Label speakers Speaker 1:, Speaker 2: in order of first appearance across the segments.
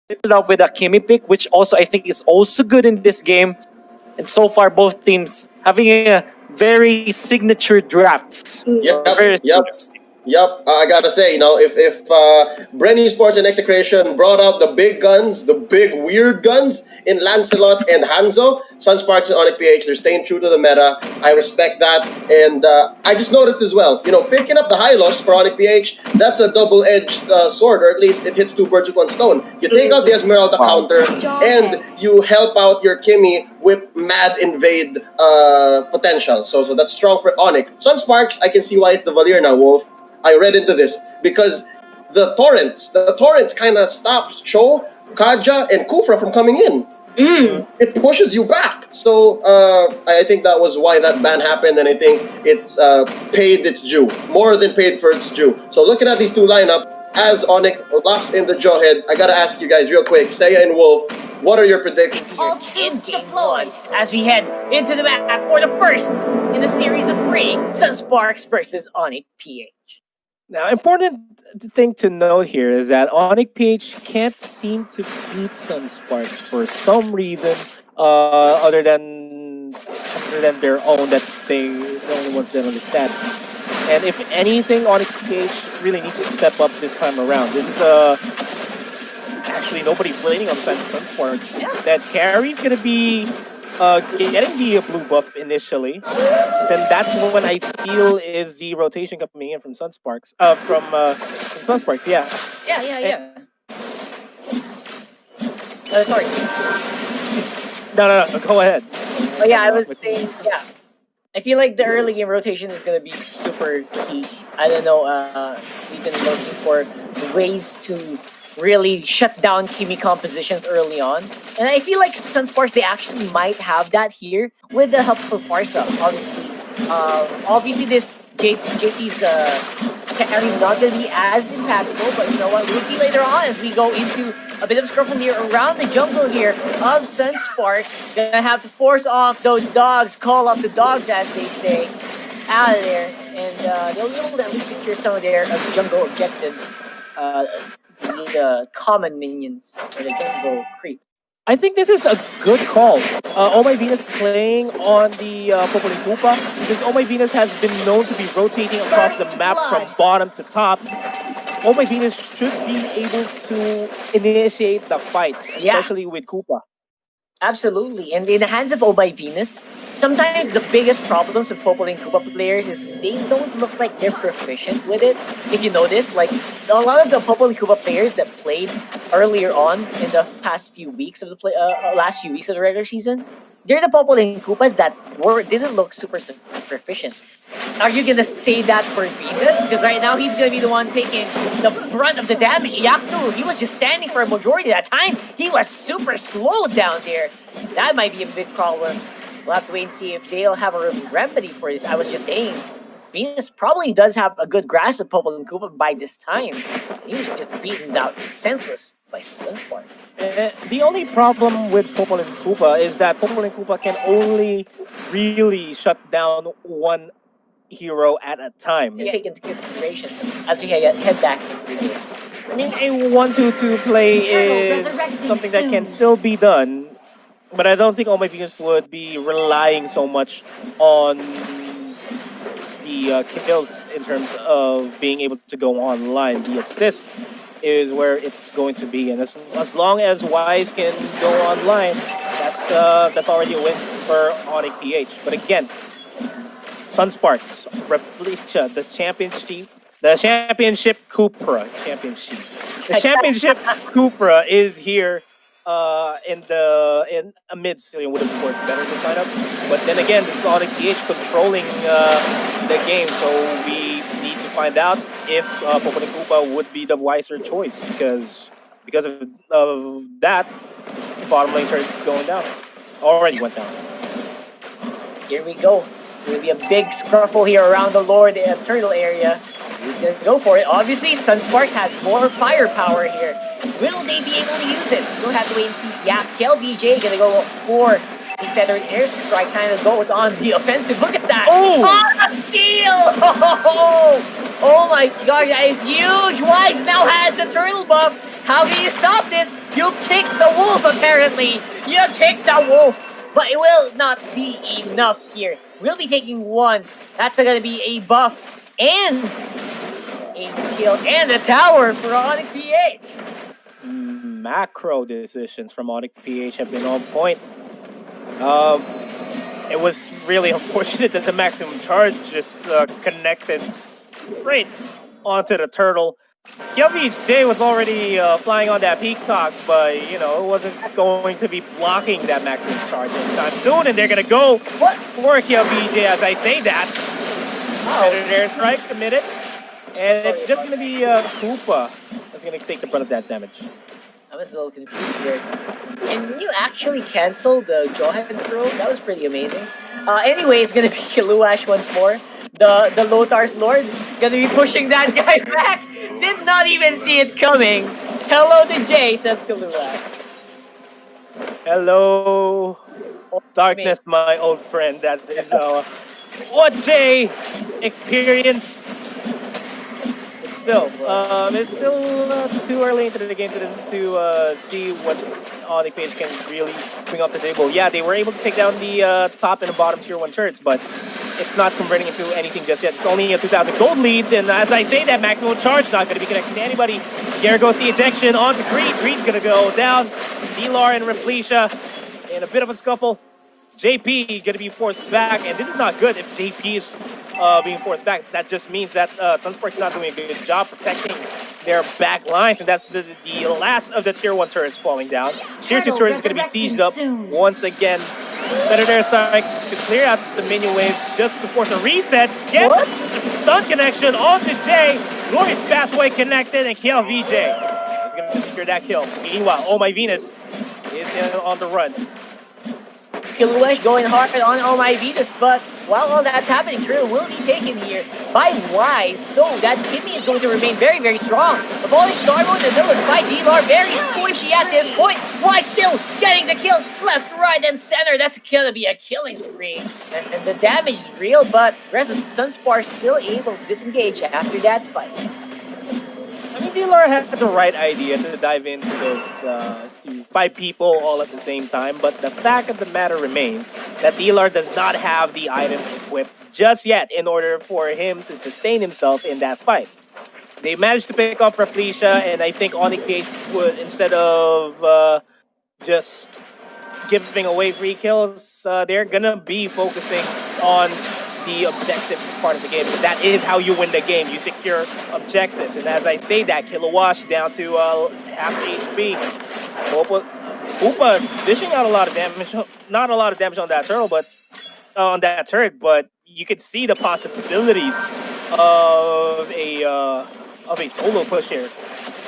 Speaker 1: it off with a Kimi pick, which also I think is also good in this game. And so far, both teams having a very signature drafts.
Speaker 2: Yep,
Speaker 1: Very
Speaker 2: yep.
Speaker 1: interesting.
Speaker 2: Yep, I gotta say, if Brenny Sports and Execration brought out the big guns, the big weird guns in Lancelot and Hanzo, Sunsparks and ONIC PH, they're staying true to the meta. I respect that, and I just noticed as well, picking up the Hylos for ONIC PH, that's a double-edged sword, or at least it hits two birds with one stone. You take out the Esmeralda counter, and you help out your Kimmy with mad invade potential. So that's strong for ONIC. Sunsparks, I can see why it's the Valir now, Wolf. I read into this because the torrents kind of stops Cho, Kaja, and Kufra from coming in. It pushes you back. So I think that was why that ban happened, and I think it's paid its due, more than paid for its due. So looking at these two lineup, as ONIC locks in the Jawhead, I gotta ask you guys real quick, Seiya and Wolf, what are your predictions?
Speaker 3: All troops deployed as we head into the map for the first in the series of 3 Sunsparks versus ONIC PH.
Speaker 4: Now, important thing to note here is that ONIC PH can't seem to beat Sunsparks for some reason, other than their own, that they the only ones that understand. And if anything, ONIC PH really needs to step up this time around. This is actually nobody's waiting on the side of Sunsparks. Instead, Carrie's gonna be getting the blue buff initially. Then that's when I feel is the rotation coming in from Sunsparks. From Sunsparks, yeah.
Speaker 3: Yeah. Sorry.
Speaker 4: No, go ahead.
Speaker 3: But yeah, I was saying, yeah. I feel like the early game rotation is going to be super key. I don't know, we've been looking for ways to really shut down Kimi compositions early on. And I feel like Sunsparks, they actually might have that here with the help of Farsa, obviously. Obviously, this JP's carry is not going to be as impactful, but you know what? We'll see later on as we go into a bit of scruffle here around the jungle here of Sunsparks. Gonna have to force off those dogs, call off the dogs, as they say, out of there. And they'll be able to at least secure some of their jungle objectives. The common minions, or the jungle creep.
Speaker 4: I think this is a good call. Oh My Venus playing on the Popoli Koopa, since Oh My Venus has been known to be rotating across the map from bottom to top. Oh My Venus should be able to initiate the fights, especially with Koopa.
Speaker 3: Absolutely. And in the hands of Oh My Venus, sometimes the biggest problems of Popol and Koopa players is they don't look like they're proficient with it. If you notice, like a lot of the Popol and Koopa players that played earlier on in the past few weeks of the last few weeks of the regular season, they're the Popol and Koopas that didn't look super proficient. Are you gonna say that for Venus? Because right now he's gonna be the one taking the brunt of the damage. Yaktu, he was just standing for a majority of that time. He was super slowed down there. That might be a big problem. We'll have to wait and see if they'll have a remedy for this. I was just saying, Venus probably does have a good grasp of Popol and Koopa by this time. He was just beaten out senseless by Sunspark.
Speaker 4: The only problem with Popol and Koopa is that Popol and Koopa can only really shut down one hero at a time.
Speaker 3: Take into consideration as we head back to the game.
Speaker 4: I mean, a 1-2-2 play is something that can still be done, but I don't think Oh My Venus would be relying so much on the kills in terms of being able to go online. The assist is where it's going to be, and as long as Wise can go online, that's already a win for ONIC PH. But again, Sunsparks, Reflecia, the championship Cupra championship. The championship Cupra is here in amidst. It would have worked better to sign up, but then again, this is ONIC PH controlling the game, so we need to find out if Popol and Koopa would be the wiser choice, because of that, bottom lane turret is going down. Already went down.
Speaker 3: Here we go. It's going to be a big scruffle here around the Lord turtle area. Who's going to go for it? Obviously, Sunsparks has more firepower here. Will they be able to use it? We'll have to wait and see. Yeah, KLVJ going to go for the Feathered Airstrike, kind of goes on the offensive. Look at that! Oh, steal! Oh my god, that is huge! Wise now has the turtle buff. How do you stop this? You kicked the wolf, apparently! You kicked the wolf! But it will not be enough here. We'll be taking one. That's gonna be a buff and a kill and a tower for ONIC PH.
Speaker 4: Macro decisions from ONIC PH have been on point. It was really unfortunate that the maximum charge just connected straight onto the turtle. KLVJ was already flying on that peacock, but you know, it wasn't going to be blocking that maximum charge anytime soon, and they're gonna go for KLVJ as I say that. Their strike committed, and it's just gonna be Koopa that's gonna take the brunt of that damage.
Speaker 3: I was a little confused here. Can you actually cancel the Johan throw? That was pretty amazing. Anyway, it's gonna be Kiluash once more. The Lotar's Lord gonna be pushing that guy back. Did not even see it coming. Hello to Jay, says Kiluash.
Speaker 4: Hello, darkness, my old friend. That is what Jay experienced. It's still too early into the game to see what ONIC PH can really bring up the table. Yeah, they were able to take down the top and the bottom tier 1 turrets, but it's not converting into anything just yet. It's only a 2,000 gold lead, and as I say, that maximum charge not going to be connected to anybody. There goes the ejection onto Greed. Greed's going to go down. D-Lar and Reflecia in a bit of a scuffle. JP going to be forced back, and this is not good if JP is being forced back. That just means that Sunsparks is not doing a good job protecting their back lines, and that's the last of the tier 1 turrets falling down. Tier 2 turret is going to be sieged up once again. Predator starting to clear out the minion waves just to force a reset. Get stun connection onto Jay. Glorious pathway connected, and KLVJ is going to secure that kill. Meanwhile, Oh My Venus is on the run.
Speaker 3: Kiluash going hard on Oh My Venus, but while all that's happening, Trill will be taken here by Wise, so that Kimmy is going to remain very, very strong. The falling star mode in the middle by D-Lar, very squishy at this point. Wise still getting the kills left, right, and center. That's going to be a killing spree. And the damage is real, but rest of Sunsparks still able to disengage after that fight.
Speaker 4: I mean, D-Lar had the right idea to dive into those to fight people all at the same time, but the fact of the matter remains that D-Lar does not have the items equipped just yet in order for him to sustain himself in that fight. They managed to pick off Reflecia, and I think ONIC PH would, instead of just giving away free kills, they're gonna be focusing on the objectives part of the game, because that is how you win the game. You secure objectives, and as I say that, Kiluash down to half HP. Koopa dishing out a lot of damage, not a lot of damage on that turtle, but on that turret, but you could see the possibilities of a solo push here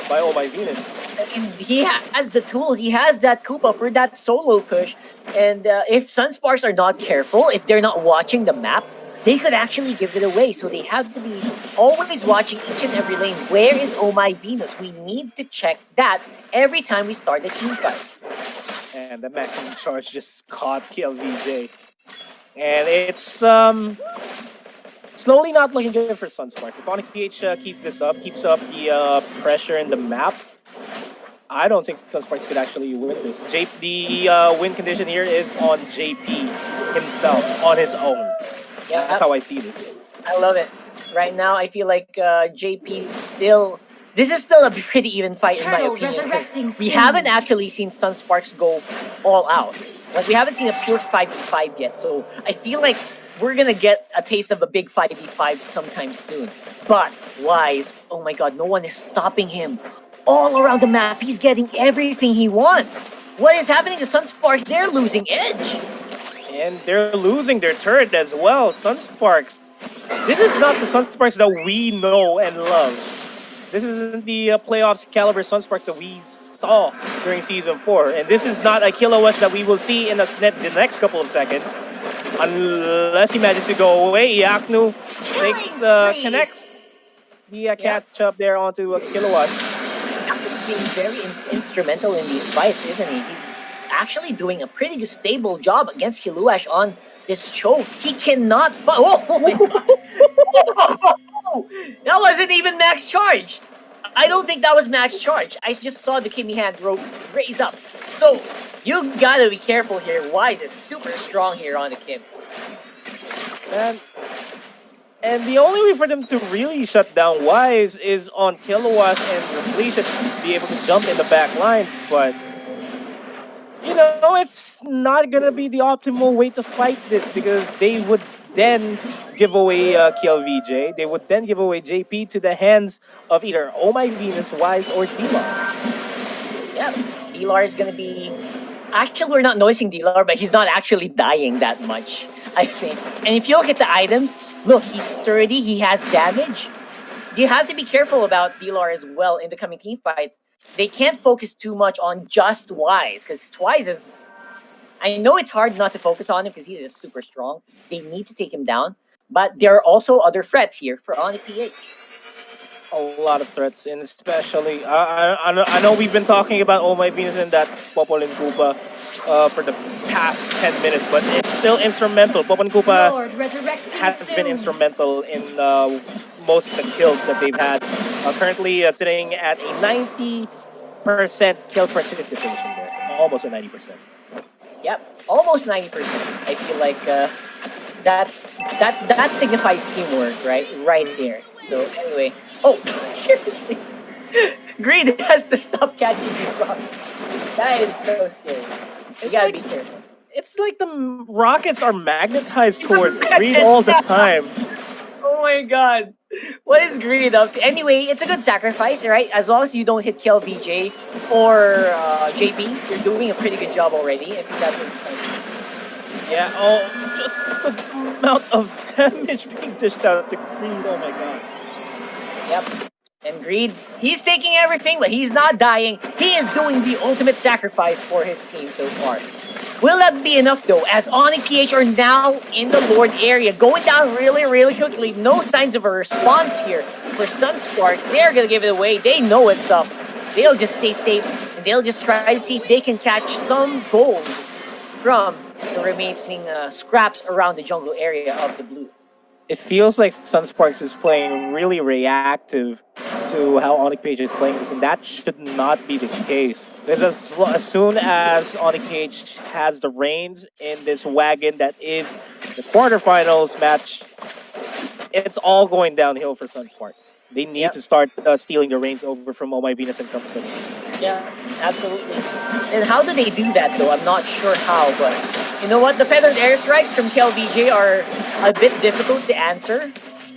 Speaker 4: by Oh My Venus.
Speaker 3: And he has the tools, he has that Koopa for that solo push, and if Sunsparks are not careful, if they're not watching the map, they could actually give it away. So they have to be always watching each and every lane. Where is Oh My Venus? We need to check that every time we start the team fight.
Speaker 4: And the maximum charge just caught KLVJ. And it's slowly not looking good for Sunsparks. If ONIC PH keeps up the pressure in the map, I don't think Sunsparks could actually win this. The win condition here is on JP himself, on his own. Yeah, that's how I see this.
Speaker 3: I love it. Right now, I feel like JP still... This is still a pretty even fight, in my opinion. We haven't actually seen Sunsparks go all out. Like, we haven't seen a pure 5v5 yet, so I feel like we're gonna get a taste of a big 5v5 sometime soon. But Wise, oh my god, no one is stopping him. All around the map, he's getting everything he wants. What is happening to Sunsparks? They're losing edge.
Speaker 4: And they're losing their turret as well. Sunsparks. This is not the Sunsparks that we know and love. This isn't the playoffs caliber Sunsparks that we saw during Season 4. And this is not a Kiluash that we will see in the next couple of seconds. Unless he manages to go away. Iaknu connects the catch up there onto Kiluash.
Speaker 3: Iaknu's being very instrumental in these fights, isn't he? He's actually doing a pretty stable job against Kiluash on this choke. He cannot fight. Oh my god! That wasn't even max charge. I don't think that was max charge. I just saw the Kimmy hand raise up. So you gotta be careful here. Wise is super strong here on the Kim.
Speaker 4: And the only way for them to really shut down Wise is on Kilowatt and Reflection to be able to jump in the back lines, but you know, it's not gonna be the optimal way to fight this because they would then give away KLVJ. They would then give away JP to the hands of either Oh My Venus, Wise, or Dilar.
Speaker 3: Yeah, Dilar is gonna be. Actually, we're not noticing Dilar, but he's not actually dying that much, I think. And if you look at the items, look, he's sturdy, he has damage. You have to be careful about Dilar as well in the coming team fights. They can't focus too much on just Wise, because Wise is... I know it's hard not to focus on him because he's just super strong. They need to take him down. But there are also other threats here for ONIC PH.
Speaker 4: A lot of threats, and especially I know we've been talking about Oh My Venus and that Popol and Koopa for the past 10 minutes, but it's still instrumental. Popol and Koopa has been instrumental in most of the kills that they've had. Currently sitting at a 90% kill participation there, almost a 90%.
Speaker 3: Yep, almost 90%. I feel like that signifies teamwork, right? Right there. So anyway, oh seriously, Greed has to stop catching these rocks. That is so scary. You gotta be careful.
Speaker 4: It's like the rockets are magnetized towards Greed all the time.
Speaker 3: Oh my god. What is Greed up to? Anyway, it's a good sacrifice, right? As long as you don't hit kill VJ or JP, you're doing a pretty good job already. I think that's what
Speaker 4: yeah, just the amount of damage being dished out to Greed. Oh my god.
Speaker 3: Yep. And Greed, he's taking everything, but he's not dying. He is doing the ultimate sacrifice for his team so far. Will that be enough though, as ONIC PH are now in the Lord area, going down really, really quickly. No signs of a response here for Sunsparks. They're gonna give it away. They know it's up. They'll just stay safe, and they'll just try to see if they can catch some gold from the remaining scraps around the jungle area of the blue.
Speaker 4: It feels like Sunsparks is playing really reactive to how ONIC PH is playing this, and that should not be the case. Because as soon as ONIC PH has the reins in this wagon that is the quarterfinals match, it's all going downhill for Sunsparks. They need to start stealing the reins over from Oh My Venus and company.
Speaker 3: Yeah, absolutely. And how do they do that though? I'm not sure how, but you know what? The feathered airstrikes from KLVJ are a bit difficult to answer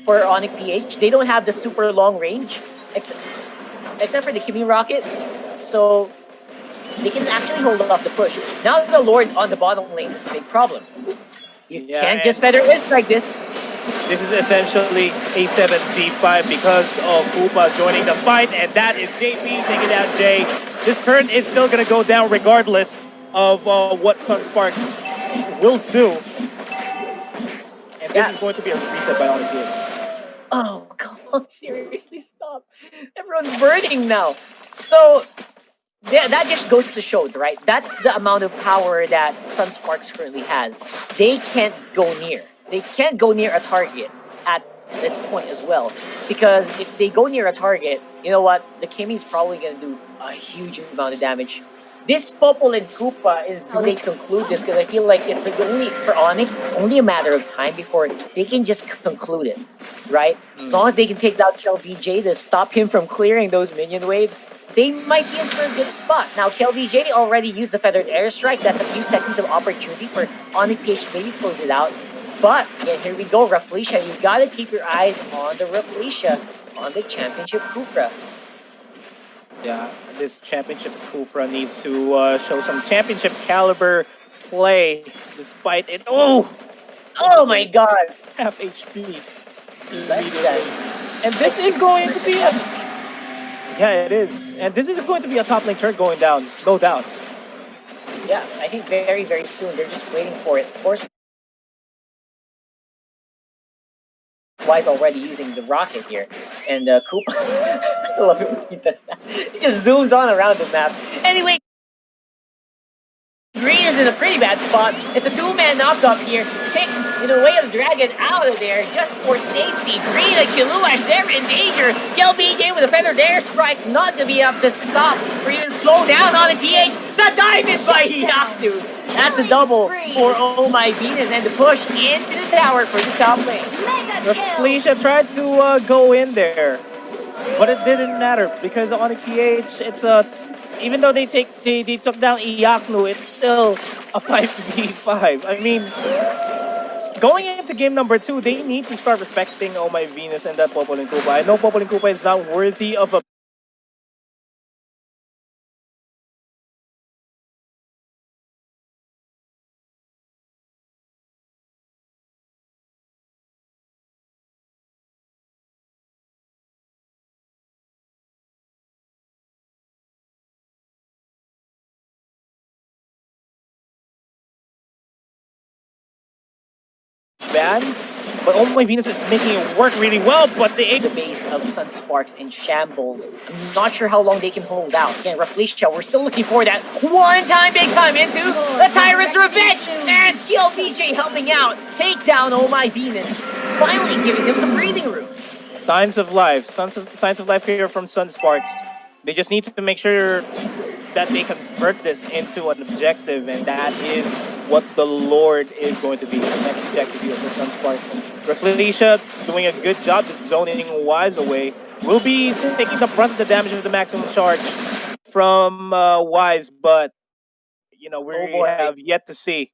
Speaker 3: for ONIC PH. They don't have the super long range, except for the Kimmy rocket. So they can actually hold off the push. Now the Lord on the bottom lane is the big problem. You can't just feather airstrike this.
Speaker 4: This is essentially a 7v5 because of Koopa joining the fight, and that is JP taking down Jay. This turn is still going to go down regardless of what Sunsparks will do. And this is going to be a reset by ONIC PH.
Speaker 3: Oh, come on, seriously, stop. Everyone's burning now. So, that just goes to show, right? That's the amount of power that Sunsparks currently has. They can't go near. They can't go near a target at this point as well. Because if they go near a target, you know what? The Kimmy's probably going to do a huge amount of damage. This Popol and Koopa is how they conclude this, because I feel like it's only for ONIC, it's only a matter of time before they can just conclude it, right? As long as they can take down KLVJ to stop him from clearing those minion waves, they might be in for a good spot. Now, KLVJ already used the feathered airstrike. That's a few seconds of opportunity for ONIC PH to maybe close it out. But, yeah, here we go, Rafflesia. You gotta keep your eyes on the Rafflesia on the Championship Kufra.
Speaker 4: Yeah, this Championship Kufra needs to show some championship caliber play despite it. Oh
Speaker 3: my god!
Speaker 4: Half HP.
Speaker 3: Less than.
Speaker 4: And this is going to be a... Yeah, it is. And this is going to be a top lane turret going down, no doubt.
Speaker 3: Yeah, I think very, very soon. They're just waiting for it. Of course, White already using the rocket here. And Koopa, I love it when he does that. He just zooms on around the map. Anyway, Green is in a pretty bad spot. It's a two-man knock-up here. Kicked in the way of the Dragon out of there just for safety. Green and Kiluash, they're in danger. LBJ with a feather dare strike, not gonna be enough to stop or even slow down on the PH. The dive in by Yaku. That's a double for Oh My Venus and the push into the tower for the top lane.
Speaker 4: Felicia tried to go in there, but it didn't matter because on the PH, it's even though they took down Iyaknu, it's still a 5v5. I mean, going into game number 2, they need to start respecting Oh My Venus and that Popol and Koopa. I know Popol and Koopa is not worthy of a ban, but Oh My Venus is making it work really well, but
Speaker 3: The base of Sunsparks in shambles. I'm not sure how long they can hold out. Again, Rafleisha, we're still looking for that one-time big time into the Tyrant's Revenge! And KillBJ helping out. Take down Oh My Venus. Finally giving them some breathing room.
Speaker 4: signs of life. Signs of life here from Sunsparks. They just need to make sure that they convert this into an objective, and that is what the Lord is going to be. The next objective here for Sunsparks. Rafleisha doing a good job just zoning Wise away. Will be taking the brunt of the damage of the maximum charge from Wise, but you know, we have yet to see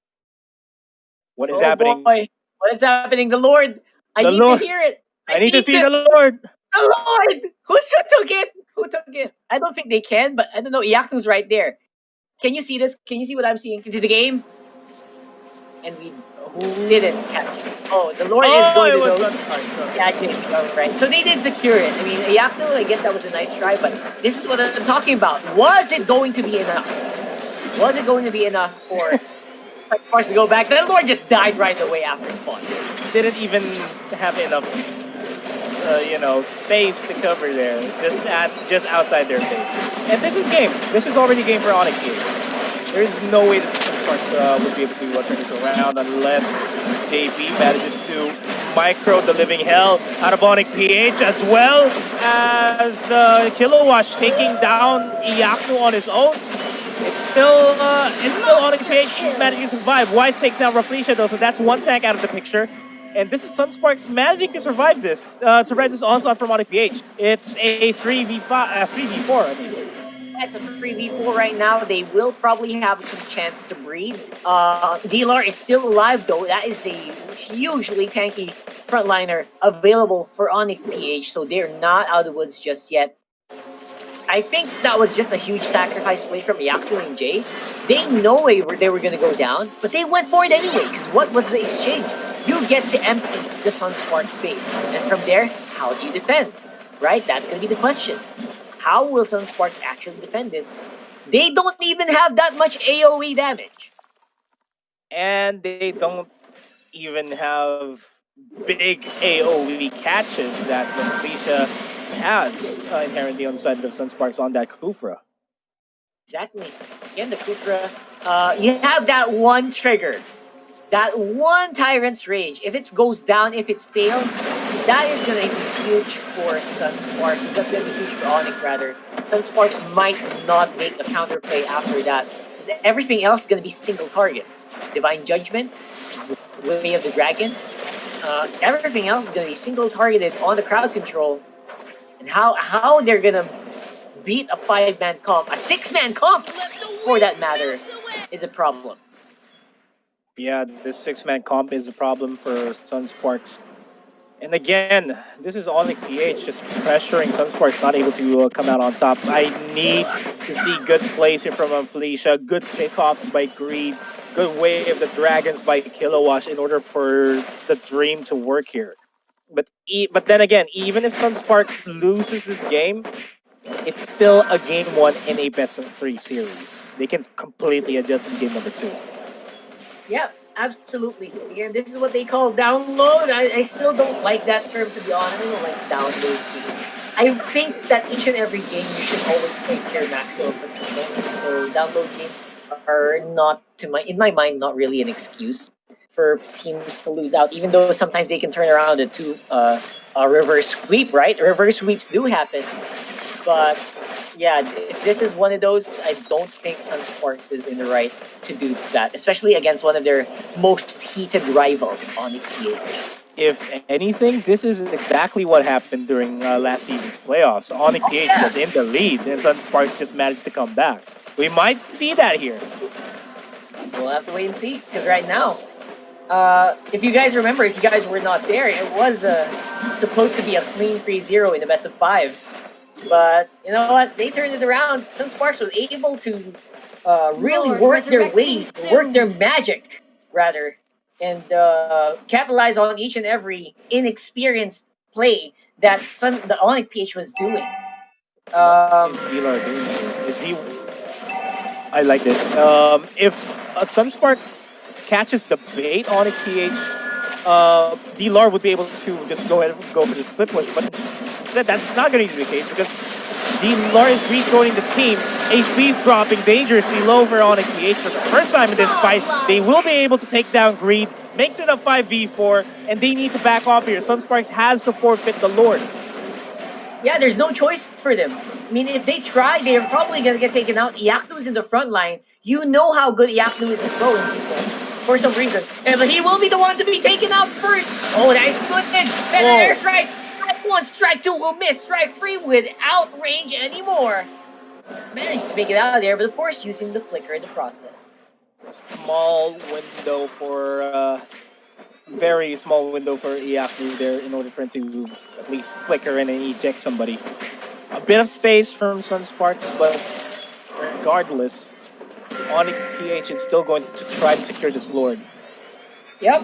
Speaker 4: what is happening.
Speaker 3: Boy. What is happening? The Lord! I need to hear it!
Speaker 4: I need to see the Lord!
Speaker 3: The Lord! Who took it? Who took it? I don't think they can, but I don't know. Iyaku's right there. Can you see this? Can you see what I'm seeing? Into the game? And we didn't catch it. Oh, the Lord is going to go. Catch it. Right. So they did secure it. I mean, Iyaku, I guess that was a nice try, but this is what I'm talking about. Was it going to be enough? Was it going to be enough for Sunsparks to go back? The Lord just died right away after spawn.
Speaker 4: Didn't even have enough you know, space to cover there, just outside their base. And this is game. This is already game for ONIC here. There's no way that Sunsparks would be able to turn this around unless JP manages to micro the living hell out of ONIC PH, as well as Kilowash taking down Iyaku on his own. It's still ONIC PH managing to survive. Wise takes down Rafleisha though, so that's one tank out of the picture. And this is Sunsparks managing to survive this. Onslaught from ONIC PH. It's a 3v4, I mean.
Speaker 3: It's a 3v4 right now. They will probably have some chance to breed. Delar is still alive though. That is the hugely tanky frontliner available for ONIC PH, so they're not out of the woods just yet. I think that was just a huge sacrifice play from Iyaku and Jay. They know they were going to go down, but they went for it anyway, because what was the exchange? You get to empty the Sunsparks base, and from there, how do you defend? Right? That's going to be the question. How will Sunsparks actually defend this? They don't even have that much AoE damage.
Speaker 4: And they don't even have big AoE catches that Rafleisha has inherently on the side of Sunsparks on that Kufra.
Speaker 3: Exactly. Again, the Kufra, you have that one trigger. That one Tyrant's Rage. If it goes down, if it fails, that is going to be huge for Sunsparks. That's going to be huge for ONIC, rather. Sunsparks might not make a counterplay after that. Everything else is going to be single target. Divine Judgment, Way of the Dragon. Everything else is going to be single targeted on the crowd control. And how they're going to beat a 5-man comp, a 6-man comp, for that matter, is a problem.
Speaker 4: Yeah, this 6-man comp is a problem for Sunsparks. And again, this is ONIC PH just pressuring Sunsparks, not able to come out on top. I need to see good plays here from Felicia, good pickoffs by Greed, good way of the Dragons by Kilowash in order for the dream to work here. But then again, even if Sunsparks loses this game, it's still a game 1 in a best-of-3 series. They can completely adjust in game number 2.
Speaker 3: Yeah, absolutely. Again, this is what they call download. I still don't like that term, to be honest. I don't like download games. I think that each and every game you should always play to your maximum potential. So download games are not, in my mind, not really an excuse for teams to lose out. Even though sometimes they can turn around into a reverse sweep, right? Reverse sweeps do happen, but yeah, if this is one of those, I don't think Sunsparks is in the right to do that, especially against one of their most heated rivals on the PH.
Speaker 4: If anything, this is exactly what happened during last season's playoffs. ONIC PH
Speaker 3: yeah.
Speaker 4: was in the lead, and Sunsparks just managed to come back. We might see that here.
Speaker 3: We'll have to wait and see, because right now, if you guys remember, if you guys were not there, it was supposed to be a clean 3-0 in the best of 5. But you know what? They turned it around. Sunsparks was able to really work their ways, work their magic, rather, and capitalize on each and every inexperienced play that the ONIC PH was doing.
Speaker 4: Is he? I like this. If Sunsparks catches the bait on a PH, D-Lar would be able to just go ahead and go for the split push, but instead that's not going to be the case because D-Lar is rejoining the team. HP is dropping dangerously low for ONIC PH for the first time in this fight. They will be able to take down Greed, makes it a 5v4, and they need to back off here. Sunsparks has to forfeit the Lord.
Speaker 3: Yeah, there's no choice for them. I mean, if they try, they're probably going to get taken out. Iaknu's in the front line. You know how good Iaknu is at throwing people for some reason. But he will be the one to be taken out first. Oh, nice split in. And an airstrike. Strike 1, strike 2 will miss. Strike 3 without range anymore. Managed to make it out of there, but of course using the flicker in the process.
Speaker 4: Small window for... very small window for Iaknu there in order for him to at least flicker in and eject somebody. A bit of space from Sunsparks, but regardless, ONIC PH is still going to try to secure this Lord.
Speaker 3: Yep,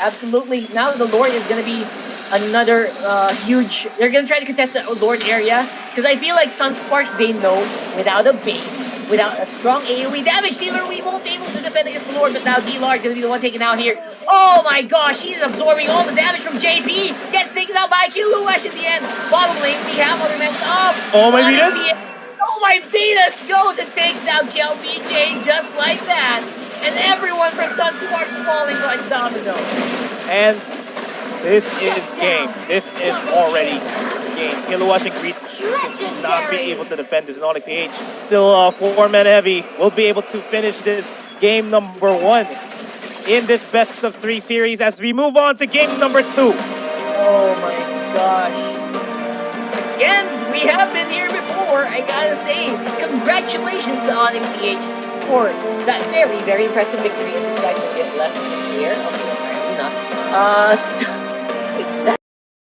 Speaker 3: absolutely. Now the Lord is going to be another huge... They're going to try to contest the Lord area, because I feel like Sunsparks, they know without a base, without a strong AoE damage dealer, we won't be able to defend against the Lord, but now D-Lar is going to be the one taken out here. Oh my gosh, he's absorbing all the damage from JP. Gets taken out by Kiluash at the end. Bottom lane, we have other members up.
Speaker 4: Oh my Venus!
Speaker 3: Oh my Venus goes and takes down Gel BJ just like that. And everyone from Sunsparks falling like domino.
Speaker 4: And this is game. This is already game. Kiluash and Greed should not be able to defend this. ONIC PH still 4 men heavy. Will be able to finish this game number 1 in this best of 3 series as we move on to game number 2.
Speaker 3: Oh my gosh. Again, we have been here before. I gotta say, congratulations to ONIC PH for that very, very impressive victory. And this guy will get left here. Okay, apparently not.